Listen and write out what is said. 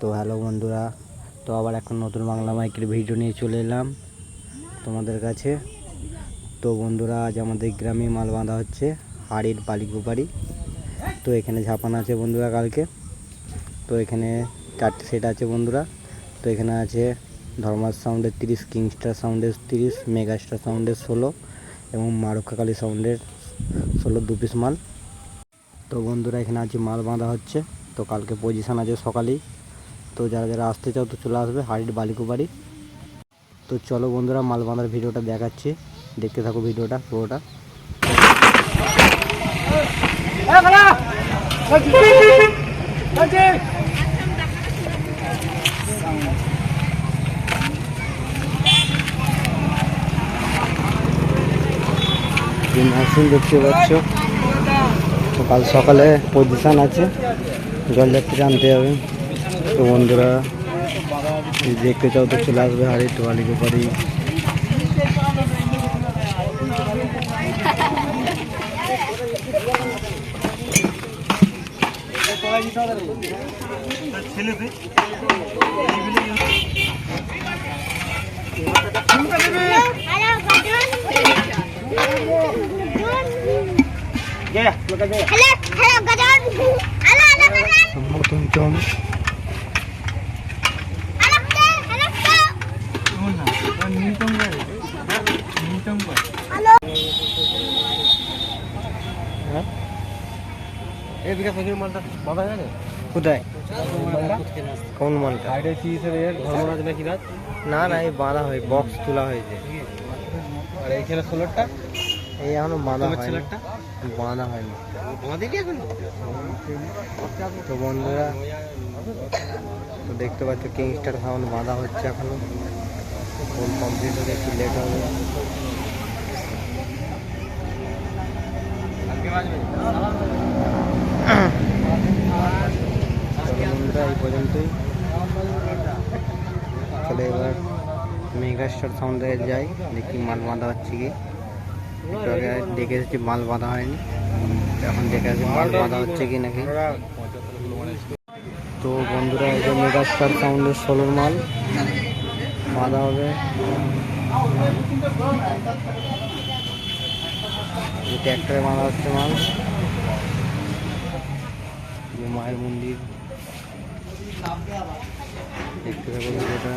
তো হ্যালো বন্ধুরা, তো আবার একটা নতুন বাংলা মাইকের ভিডিও নিয়ে চলে এলাম তোমাদের কাছে। তো বন্ধুরা, আজ আমাদের গ্রামে মাল বাঁধা হচ্ছে হাড়ির বালিকুপারি। তো এখানে ঝাপানো আছে বন্ধুরা কালকে। তো এখানে 4টে সেট আছে বন্ধুরা। তো এখানে আছে ধর্মাস সাউন্ডের 30, কিংস্টার সাউন্ডের 30, মেগাস্টার সাউন্ডের 16 এবং মা রক্ষাকালী সাউন্ডের 16 2 পিস মাল। তো বন্ধুরা, এখানে আছে মাল বাঁধা হচ্ছে। তো কালকে পজিশান আছে সকালেই। তো যারা যারা আসতে চাও তো চলে আসবে হাড়ির বালিকুপারি। তো চলো বন্ধুরা, মাল বাঁধার ভিডিওটা দেখাচ্ছি, দেখতে থাকো ভিডিওটা পুরোটা। মেশিন দেখতে পাচ্ছ, কাল সকালে পজিশান আছে, জলযাত্রী আনতে হবে। তো বন্ধুরা, দেখতে চাও তো চলে আসবে হাড়ির বালিকুপারি। কোথায় কোন মালটা? না না, এই বাঁধা হয়, বক্স তোলা হয়েছে। আর এইখানে 16টা এই এখনো বাঁধা হয়নি, বাঁধা হয়নি। তো বন্ধুরা, তো দেখতে পাচ্ছ কিংস্টার সাউন্ড বাঁধা হচ্ছে এখনো, ফুল কমপ্লিট হলে একটু লেট হবে। বন্ধুরা, এই পর্যন্তই। চলে এবার মেগাস্টার সাউন্ডে যাই, দেখি মাল বাঁধা হচ্ছে কি। একটু আগে দেখে এসেছি মাল বাঁধা হয়নি, এখন দেখে আসি মাল বাঁধা হচ্ছে কি নাকি। তো বন্ধুরা, এই যে মেগাস্টার সাউন্ডের 16 মাল বাঁধা হবে। ট্র্যাক্টরে বাঁধা হচ্ছে মাল। মায়ের মন্দির দেখতে থাকো ভিডিওটা।